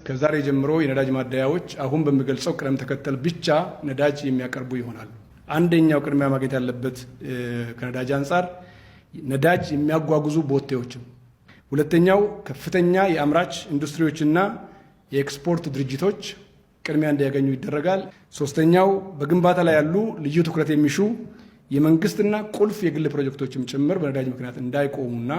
ከዛሬ ጀምሮ የነዳጅ ማደያዎች አሁን በሚገልጸው ቅደም ተከተል ብቻ ነዳጅ የሚያቀርቡ ይሆናል። አንደኛው ቅድሚያ ማግኘት ያለበት ከነዳጅ አንጻር ነዳጅ የሚያጓጉዙ ቦቴዎችን፣ ሁለተኛው ከፍተኛ የአምራች ኢንዱስትሪዎችና የኤክስፖርት ድርጅቶች ቅድሚያ እንዲያገኙ ይደረጋል። ሶስተኛው በግንባታ ላይ ያሉ ልዩ ትኩረት የሚሹ የመንግስትና ቁልፍ የግል ፕሮጀክቶችም ጭምር በነዳጅ ምክንያት እንዳይቆሙና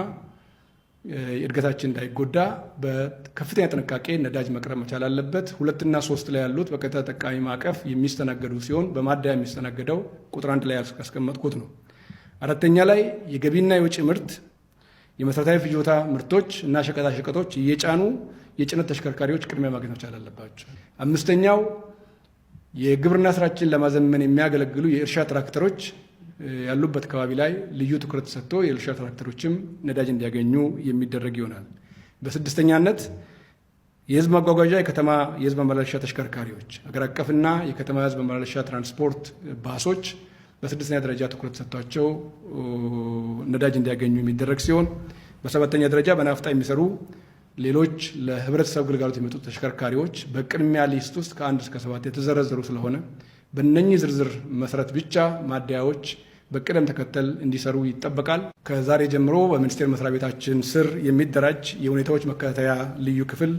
እድገታችን እንዳይጎዳ በከፍተኛ ጥንቃቄ ነዳጅ መቅረብ መቻል አለበት። 2 እና 3 ላይ ያሉት በቀጥታ ተጠቃሚ ማዕቀፍ የሚስተናገዱ ሲሆን በማደያ የሚስተናገደው ቁጥር 1 ላይ ያስቀመጥኩት ነው። 4ኛ ላይ የገቢና የውጭ ምርት፣ የመሰረታዊ ፍጆታ ምርቶች እና ሸቀጣሸቀጦች እየጫኑ የጭነት ተሽከርካሪዎች ቅድሚያ ማግኘት መቻል አለባቸው። 5ኛው የግብርና ስራችን ለማዘመን የሚያገለግሉ የእርሻ ትራክተሮች ያሉበት አካባቢ ላይ ልዩ ትኩረት ሰጥቶ የእርሻ ትራክተሮችም ነዳጅ እንዲያገኙ የሚደረግ ይሆናል። በ6ኛነት የህዝብ ማጓጓዣ የከተማ የህዝብ ማመላለሻ ተሽከርካሪዎች፣ አገር አቀፍና የከተማ የህዝብ ማመላለሻ ትራንስፖርት ባሶች በ6ኛ ደረጃ ትኩረት ሰጥቷቸው ነዳጅ እንዲያገኙ የሚደረግ ሲሆን በ7ኛ ደረጃ በናፍጣ የሚሰሩ ሌሎች ለህብረተሰብ ግልጋሎት የሚመጡ ተሽከርካሪዎች በቅድሚያ ሊስት ውስጥ ከ1 እስከ 7 የተዘረዘሩ ስለሆነ በእነኚህ ዝርዝር መሰረት ብቻ ማደያዎች በቅደም ተከተል እንዲሰሩ ይጠበቃል። ከዛሬ ጀምሮ በሚኒስቴር መስሪያ ቤታችን ስር የሚደራጅ የሁኔታዎች መከታተያ ልዩ ክፍል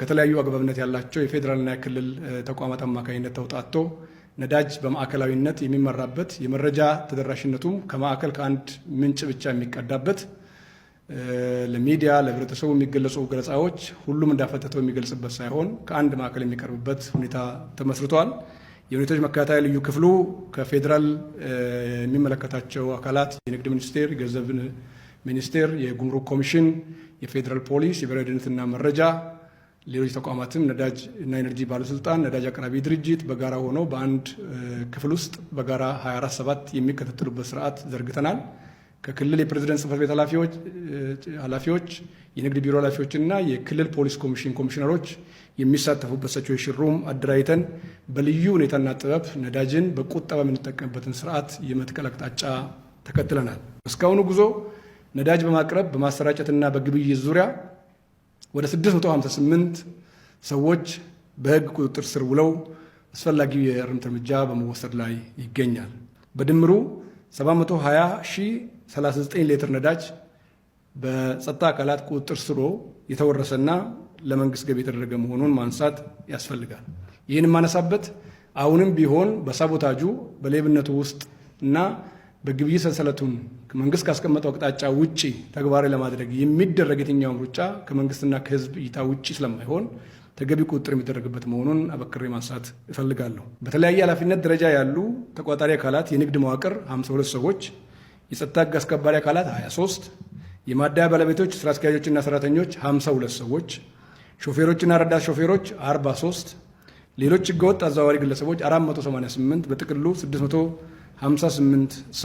ከተለያዩ አግባብነት ያላቸው የፌዴራልና የክልል ተቋማት አማካኝነት ተውጣቶ ነዳጅ በማዕከላዊነት የሚመራበት የመረጃ ተደራሽነቱም ከማዕከል ከአንድ ምንጭ ብቻ የሚቀዳበት ለሚዲያ ለህብረተሰቡ የሚገለጹ ገለጻዎች ሁሉም እንዳፈተተው የሚገልጽበት ሳይሆን ከአንድ ማዕከል የሚቀርብበት ሁኔታ ተመስርቷል። የሁኔታዎች መከታተያ ልዩ ክፍሉ ከፌዴራል የሚመለከታቸው አካላት የንግድ ሚኒስቴር፣ የገንዘብ ሚኒስቴር፣ የጉምሩክ ኮሚሽን፣ የፌዴራል ፖሊስ፣ የብሔራዊ ደህንነትና መረጃ፣ ሌሎች ተቋማትም ነዳጅ እና ኤነርጂ ባለስልጣን፣ ነዳጅ አቅራቢ ድርጅት በጋራ ሆነው በአንድ ክፍል ውስጥ በጋራ 24/7 የሚከታተሉበት ስርዓት ዘርግተናል። ከክልል የፕሬዝደንት ጽህፈት ቤት ኃላፊዎች፣ የንግድ ቢሮ ኃላፊዎችና የክልል ፖሊስ ኮሚሽን ኮሚሽነሮች የሚሳተፉበት ሲቹዌሽን ሩም አደራጅተን በልዩ ሁኔታና ጥበብ ነዳጅን በቁጠባ የምንጠቀምበትን ስርዓት የመትከል አቅጣጫ ተከትለናል። እስካሁኑ ጉዞ ነዳጅ በማቅረብ በማሰራጨትና በግብይት ዙሪያ ወደ 658 ሰዎች በህግ ቁጥጥር ስር ውለው አስፈላጊው የእርምት እርምጃ በመወሰድ ላይ ይገኛል። በድምሩ 720,039 ሊትር ነዳጅ በጸጥታ አካላት ቁጥጥር ስር የተወረሰና ለመንግስት ገቢ የተደረገ መሆኑን ማንሳት ያስፈልጋል። ይህን ማነሳበት አሁንም ቢሆን በሳቦታጁ በሌብነቱ ውስጥ እና በግብይት ሰንሰለቱን መንግስት ካስቀመጠው አቅጣጫ ውጪ ተግባራዊ ለማድረግ የሚደረግ የትኛውም ሩጫ ከመንግስትና ከህዝብ እይታ ውጪ ስለማይሆን ተገቢ ቁጥጥር የሚደረግበት መሆኑን አበክሬ ማንሳት እፈልጋለሁ። በተለያየ ኃላፊነት ደረጃ ያሉ ተቆጣጣሪ አካላት የንግድ መዋቅር 52 ሰዎች፣ የጸጥታ ህግ አስከባሪ አካላት 23፣ የማደያ ባለቤቶች ስራ አስኪያጆችና ሰራተኞች 52 ሰዎች፣ ሾፌሮችና ረዳት ሾፌሮች 43፣ ሌሎች ህገወጥ አዘዋዋሪ ግለሰቦች 488፣ በጥቅሉ 658 ሰዎች